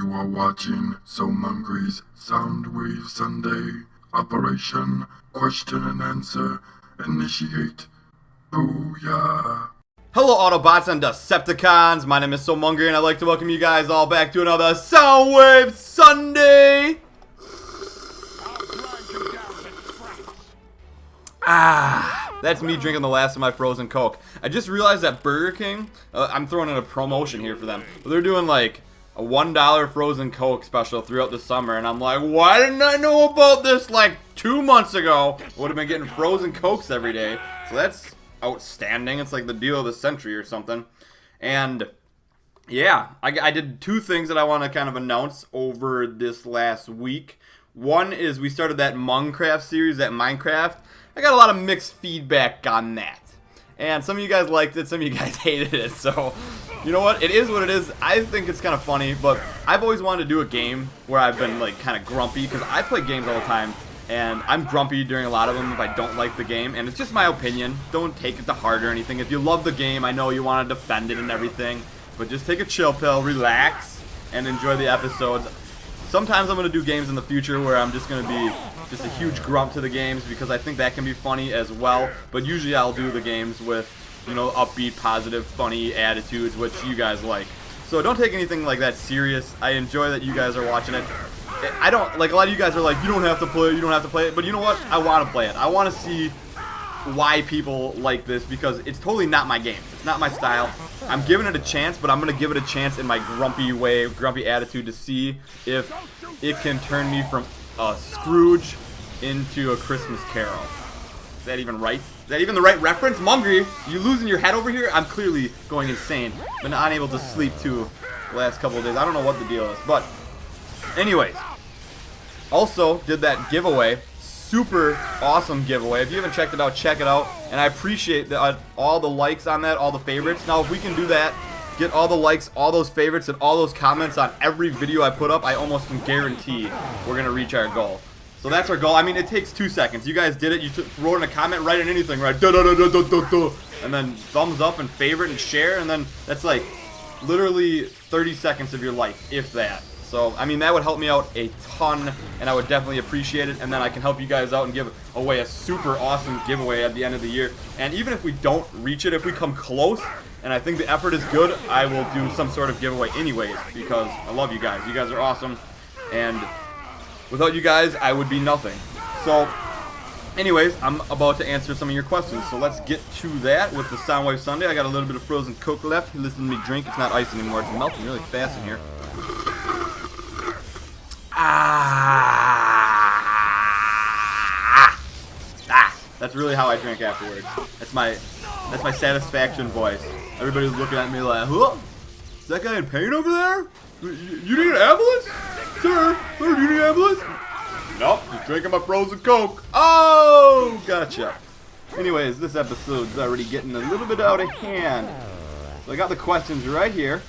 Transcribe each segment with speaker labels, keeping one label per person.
Speaker 1: You are watching Mungcraft's Soundwave Sunday. Operation Question and Answer. Initiate. Booyah.
Speaker 2: Hello Autobots and Decepticons, my name is Mungcraft and I'd like to welcome you guys all back to another Soundwave Sunday! That's me drinking the last of my frozen Coke. I just realized that Burger King, I'm throwing in a promotion here for them, but they're doing like a $1 frozen Coke special throughout the summer, and I'm like, why didn't I know about this like 2 months ago? I would have been getting frozen Cokes every day, so that's outstanding. It's like the deal of the century or something. And yeah, I did two things that I want to kind of announce over this last week. One is we started that Mungcraft series, that Minecraft. I got a lot of mixed feedback on that, and some of you guys liked it, some of you guys hated it. So you know what, it is what it is. I think it's kind of funny, but I've always wanted to do a game where I've been like kind of grumpy, because I play games all the time and I'm grumpy during a lot of them if I don't like the game, and it's just my opinion. Don't take it to heart or anything. If you love the game, I know you want to defend it and everything, but just take a chill pill, relax, and enjoy the episodes. Sometimes I'm going to do games in the future where I'm just going to be just a huge grump to the games, because I think that can be funny as well, but usually I'll do the games with, you know, upbeat, positive, funny attitudes, which you guys like. So don't take anything like that serious. I enjoy that you guys are watching it. I don't, like, a lot of you guys are like, you don't have to play it, you don't have to play it, but you know what? I want to play it. I want to see why people like this, because it's totally not my game. It's not my style. I'm giving it a chance, but I'm going to give it a chance in my grumpy way, grumpy attitude, to see if it can turn me from a Scrooge into a Christmas Carol. Is that even right? Is that even the right reference? Mungry, you losing your head over here? I'm clearly going insane. Been unable to sleep too the last couple of days. I don't know what the deal is, but anyways, also did that giveaway. Super awesome giveaway. If you haven't checked it out, check it out. And I appreciate all the likes on that, all the favorites. Now, if we can do that, get all the likes, all those favorites, and all those comments on every video I put up, I almost can guarantee we're going to reach our goal. So that's our goal. I mean, it takes 2 seconds. You guys did it. You wrote in a comment, write in anything, right? And then thumbs up and favorite and share. And then that's like literally 30 seconds of your life, if that. So, I mean, that would help me out a ton, and I would definitely appreciate it. And then I can help you guys out and give away a super awesome giveaway at the end of the year. And even if we don't reach it, if we come close, and I think the effort is good, I will do some sort of giveaway anyways, because I love you guys. You guys are awesome, and without you guys, I would be nothing. So, anyways, I'm about to answer some of your questions. So let's get to that with the Soundwave Sunday. I got a little bit of frozen Coke left. Listen to me drink. It's not ice anymore. It's melting really fast in here. That's really how I drink afterwards. That's my satisfaction voice. Everybody's looking at me like, huh? Is that guy in pain over there? You need an ambulance? Sir, do you need an ambulance? Nope, just drinking my frozen Coke. Oh, gotcha. Anyways, this episode's already getting a little bit out of hand. So I got the questions right here.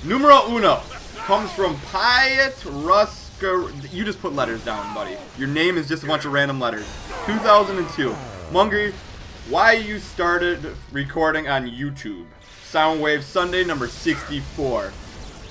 Speaker 2: Numero uno comes from Piet Rusker. You just put letters down, buddy. Your name is just a bunch of random letters. 2002. Mungry, why you started recording on YouTube? Soundwave Sunday number 64.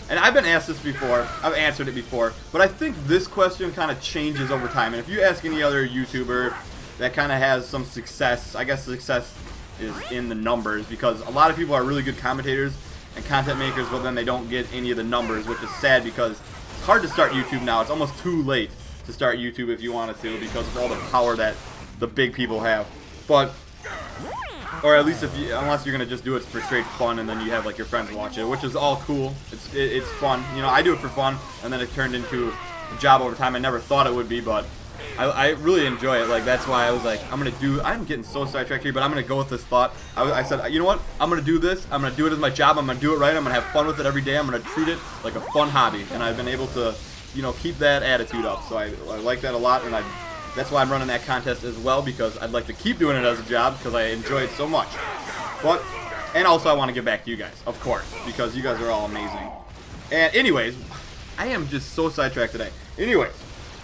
Speaker 2: And I've been asked this before. I've answered it before. But I think this question kind of changes over time. And if you ask any other YouTuber that kind of has some success, I guess success is in the numbers, because a lot of people are really good commentators and content makers, but then they don't get any of the numbers, which is sad, because it's hard to start YouTube now. It's almost too late to start YouTube if you wanted to, because of all the power that the big people have. But, or at least unless you're gonna just do it for straight fun, and then you have like your friends watch it, which is all cool. It's fun. You know, I do it for fun, and then it turned into a job over time. I never thought it would be, but I really enjoy it. Like, that's why I was like, I'm getting so sidetracked here, but I'm gonna go with this thought. I said, you know what? I'm gonna do this. I'm gonna do it as my job. I'm gonna do it right. I'm gonna have fun with it every day. I'm gonna treat it like a fun hobby, and I've been able to, you know, keep that attitude up. So I like that a lot, and that's why I'm running that contest as well, because I'd like to keep doing it as a job, because I enjoy it so much. But, and also I want to give back to you guys, of course, because you guys are all amazing. And anyways, I am just so sidetracked today. Anyways,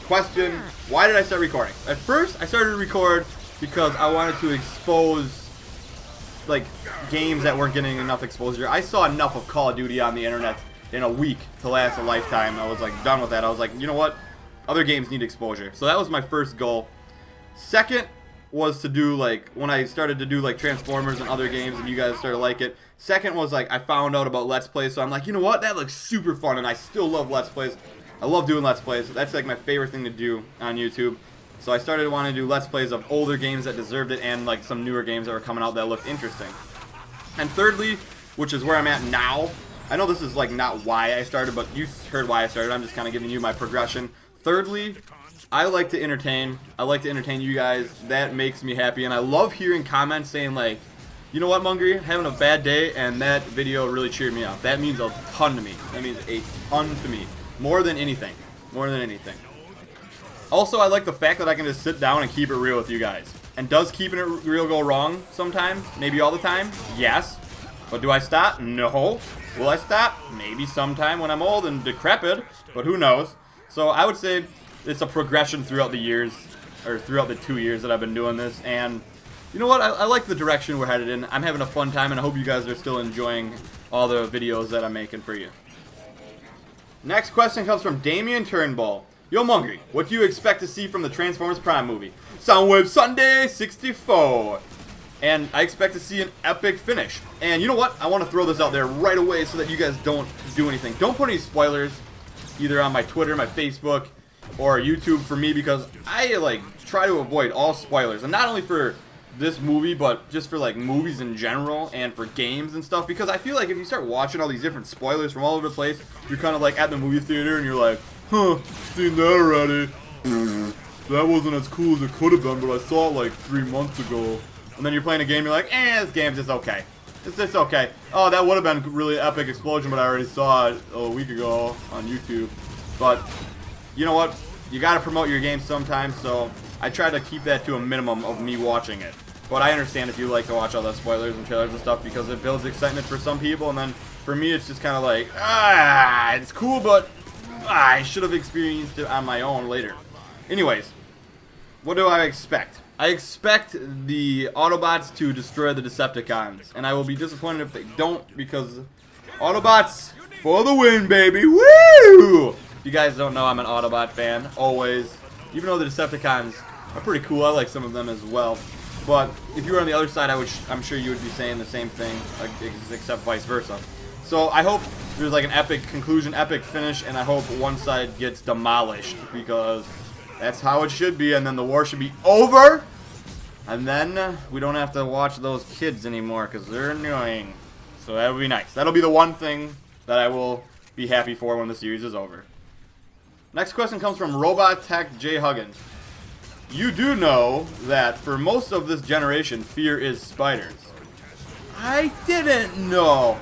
Speaker 2: question, why did I start recording? At first, I started to record because I wanted to expose, like, games that weren't getting enough exposure. I saw enough of Call of Duty on the internet in a week to last a lifetime. I was like done with that. I was like, you know what? Other games need exposure. So that was my first goal. Second was to do like, when I started to do like Transformers and other games and you guys started to like it. Second was like, I found out about Let's Plays, so I'm like, you know what? That looks super fun, and I still love Let's Plays. I love doing Let's Plays. That's like my favorite thing to do on YouTube. So I started wanting to do Let's Plays of older games that deserved it and like some newer games that were coming out that looked interesting. And thirdly, which is where I'm at now, I know this is like not why I started, but you heard why I started. I'm just kind of giving you my progression. Thirdly, I like to entertain. I like to entertain you guys. That makes me happy, and I love hearing comments saying like, you know what, Mungry, having a bad day, and that video really cheered me up. That means a ton to me. That means a ton to me. More than anything. More than anything. Also, I like the fact that I can just sit down and keep it real with you guys. And does keeping it real go wrong sometimes? Maybe all the time? Yes. But do I stop? No. Will I stop? Maybe sometime when I'm old and decrepit, but who knows? So I would say it's a progression throughout the years, or throughout the 2 years that I've been doing this, and you know what? I like the direction we're headed in. I'm having a fun time, and I hope you guys are still enjoying all the videos that I'm making for you. Next question comes from Damien Turnbull. Yo, Mungry, what do you expect to see from the Transformers Prime movie? Soundwave Sunday 64. And I expect to see an epic finish. And you know what? I want to throw this out there right away so that you guys don't do anything. Don't put any spoilers either on my Twitter, my Facebook, or YouTube for me, because I like try to avoid all spoilers. And not only for this movie, but just for like movies in general and for games and stuff, because I feel like if you start watching all these different spoilers from all over the place, you're kind of like at the movie theater and you're like, huh, seen that already. That wasn't as cool as it could have been, but I saw it like 3 months ago. And then you're playing a game, you're like, this game's just okay. It's just okay. Oh, that would have been a really epic explosion, but I already saw it a week ago on YouTube. But you know what? You gotta promote your game sometimes, so I try to keep that to a minimum of me watching it. But I understand if you like to watch all the spoilers and trailers and stuff, because it builds excitement for some people, and then for me it's just kind of like, it's cool, but I should have experienced it on my own later. Anyways, what do I expect? I expect the Autobots to destroy the Decepticons, and I will be disappointed if they don't, because Autobots for the win, baby! Woo! If you guys don't know, I'm an Autobot fan, always. Even though the Decepticons are pretty cool, I like some of them as well. But if you were on the other side, I'm sure you would be saying the same thing, except vice versa. So I hope there's like an epic conclusion, epic finish, and I hope one side gets demolished, because that's how it should be, and then the war should be over, and then we don't have to watch those kids anymore, because they're annoying. So that would be nice. That'll be the one thing that I will be happy for when the series is over. Next question comes from Robot Tech J. Huggins. You do know that for most of this generation, fear is spiders. I didn't know.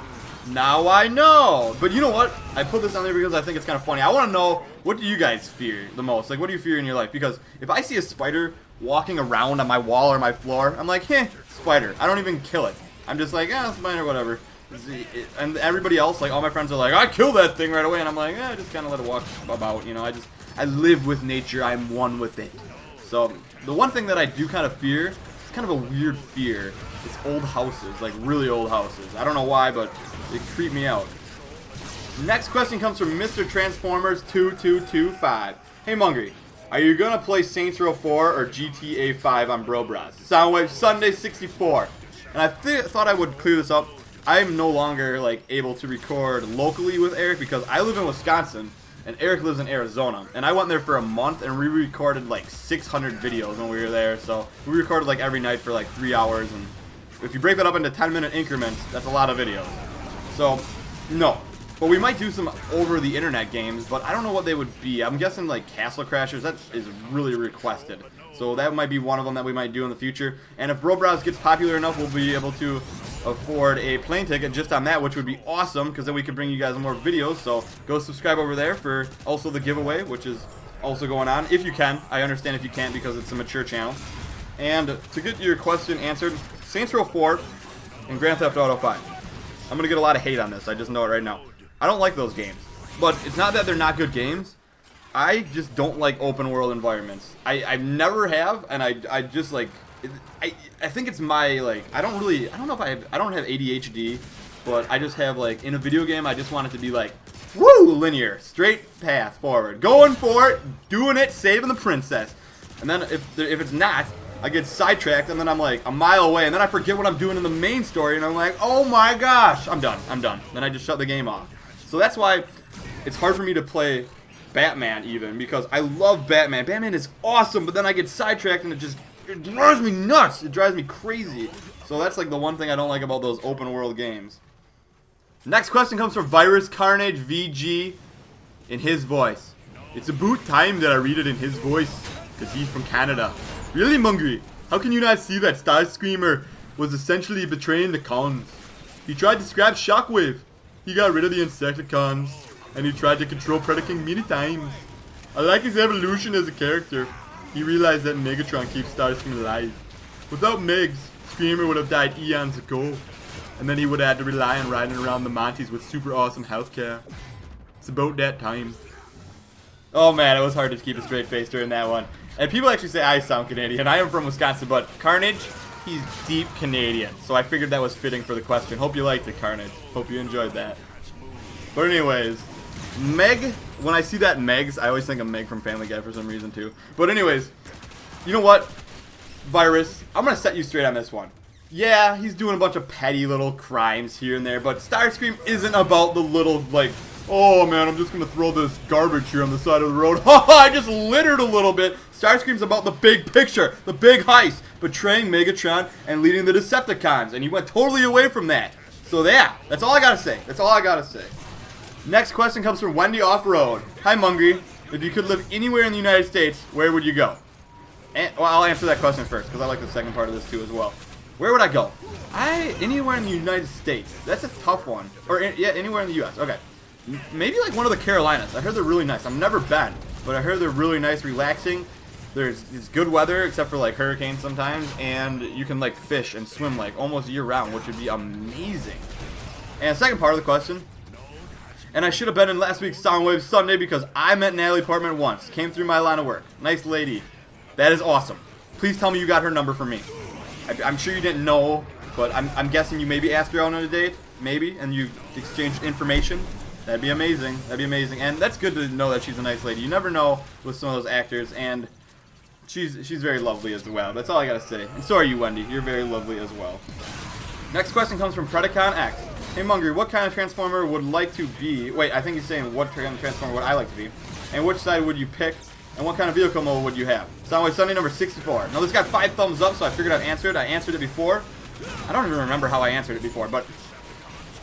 Speaker 2: Now I know. But you know what? I put this on there because I think it's kind of funny. I want to know, what do you guys fear the most? Like, what do you fear in your life? Because if I see a spider walking around on my wall or my floor, I'm like, spider. I don't even kill it. I'm just like, spider, whatever. And everybody else, like all my friends are like, I kill that thing right away. And I'm like, I just kind of let it walk about, you know. I live with nature. I'm one with it. So the one thing that I do kind of fear, it's kind of a weird fear. It's old houses, like really old houses. I don't know why, but they creep me out. Next question comes from Mr. Transformers 2225. Hey Mungry, are you gonna play Saints Row 4 or GTA 5 on Bro Bros? Soundwave Sunday 64. And I thought I would clear this up. I'm no longer like able to record locally with Eric because I live in Wisconsin and Eric lives in Arizona. And I went there for a month and we recorded like 600 videos when we were there. So we recorded like every night for like 3 hours, and if you break that up into 10-minute increments, that's a lot of videos. So, no. But we might do some over-the-internet games, but I don't know what they would be. I'm guessing like Castle Crashers. That is really requested. So that might be one of them that we might do in the future. And if Bro Bros gets popular enough, we'll be able to afford a plane ticket just on that, which would be awesome, because then we can bring you guys more videos. So go subscribe over there for also the giveaway, which is also going on. If you can. I understand if you can't because it's a mature channel. And to get your question answered, Saints Row 4 and Grand Theft Auto 5. I'm going to get a lot of hate on this. I just know it right now. I don't like those games. But it's not that they're not good games. I just don't like open world environments. I never have, and I just like, I think it's my, like, I don't have ADHD, but I just have, like, in a video game, I just want it to be, like, Woo! Linear. Straight path forward. Going for it. Doing it. Saving the princess. And then if it's not, I get sidetracked and then I'm like a mile away. And then I forget what I'm doing in the main story. And I'm like, oh my gosh. I'm done. Then I just shut the game off. So that's why it's hard for me to play Batman even. Because I love Batman. Batman is awesome. But then I get sidetracked and it drives me nuts. It drives me crazy. So that's like the one thing I don't like about those open world games. Next question comes from Virus Carnage VG in his voice. It's about time that I read it in his voice, because he's from Canada. Really, Mungry? How can you not see that Starscream was essentially betraying the cons? He tried to scrap Shockwave. He got rid of the Insecticons. And he tried to control Predaking many times. I like his evolution as a character. He realized that Megatron keeps Starscream alive. Without Megs, Screamer would have died eons ago. And then he would have had to rely on riding around the Monties with super awesome healthcare. It's about that time. Oh man, it was hard to keep a straight face during that one. And people actually say I sound Canadian. I am from Wisconsin, but Carnage, he's deep Canadian. So I figured that was fitting for the question. Hope you liked it, Carnage. Hope you enjoyed that. But anyways, Meg, when I see that Megs, I always think of Meg from Family Guy for some reason too. But anyways, you know what? Virus, I'm going to set you straight on this one. Yeah, he's doing a bunch of petty little crimes here and there, but Starscream isn't about the little, like, oh man, I'm just gonna throw this garbage here on the side of the road. Haha, I just littered a little bit. Starscream's about the big picture, the big heist, betraying Megatron and leading the Decepticons, and he went totally away from that. So yeah, that's all I gotta say. That's all I gotta say. Next question comes from Wendy Off-Road. Hi Mungry, if you could live anywhere in the United States, where would you go? And, well, I'll answer that question first, because I like the second part of this too as well. Where would I go? Anywhere in the United States. That's a tough one. Or, yeah, anywhere in the U.S. Okay. Maybe like one of the Carolinas. I heard they're really nice. I've never been, but I heard they're really nice, relaxing. It's good weather, except for like hurricanes sometimes, and you can like fish and swim like almost year round, which would be amazing. And second part of the question. And I should have been in last week's Soundwave Sunday because I met Natalie Portman once. Came through my line of work. Nice lady. That is awesome. Please tell me you got her number for me. I'm sure you didn't know, but I'm guessing you maybe asked her out on a date, maybe, and you exchanged information. That'd be amazing. That'd be amazing, and that's good to know that she's a nice lady. You never know with some of those actors, and she's very lovely as well. That's all I gotta say. And so are you, Wendy. You're very lovely as well. Next question comes from Predacon X. Hey, Mungry, what kind of Transformer would like to be? Wait, I think he's saying what kind of Transformer would I like to be, and which side would you pick? And what kind of vehicle mode would you have? Soundwave Sunday number 64. Now this got 5 thumbs up, so I figured I'd answer it. I answered it before. I don't even remember how I answered it before, but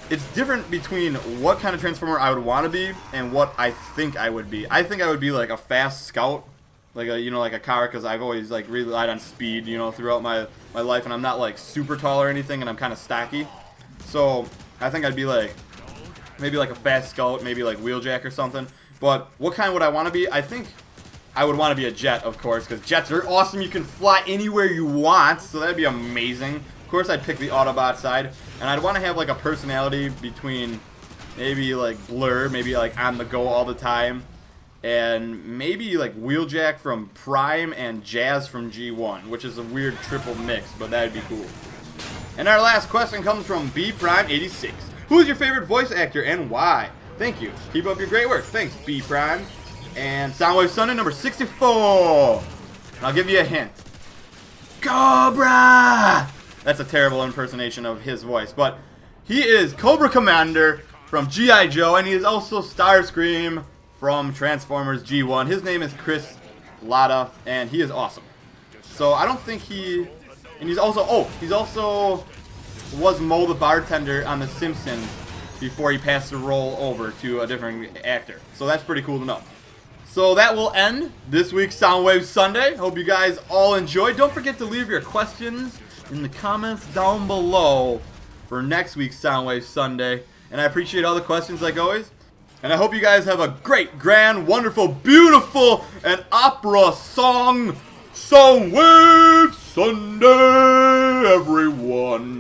Speaker 2: it's different between what kind of Transformer I would want to be and what I think I would be. I think I would be like a fast scout, like a like a car, because I've always like relied on speed, throughout my life, and I'm not like super tall or anything, and I'm kind of stocky. So I think I'd be like maybe like a fast scout, maybe like Wheeljack or something. But what kind would I want to be? I think I would want to be a jet, of course, because jets are awesome. You can fly anywhere you want, so that'd be amazing. Of course, I'd pick the Autobot side, and I'd want to have like a personality between maybe like Blur, maybe like on the go all the time, and maybe like Wheeljack from Prime and Jazz from G1, which is a weird triple mix, but that'd be cool. And our last question comes from B Prime 86. Who is your favorite voice actor and why? Thank you. Keep up your great work. Thanks, B Prime. And Soundwave Sunday number 64. And I'll give you a hint. Cobra! That's a terrible impersonation of his voice, but he is Cobra Commander from G.I. Joe, and he is also Starscream from Transformers G1. His name is Chris Latta, and he is awesome. So I don't think and he's also was Moe the bartender on The Simpsons before he passed the role over to a different actor. So that's pretty cool to know. So that will end this week's Soundwave Sunday. Hope you guys all enjoyed. Don't forget to leave your questions in the comments down below for next week's Soundwave Sunday. And I appreciate all the questions like always. And I hope you guys have a great, grand, wonderful, beautiful, and opera song Soundwave Sunday, everyone.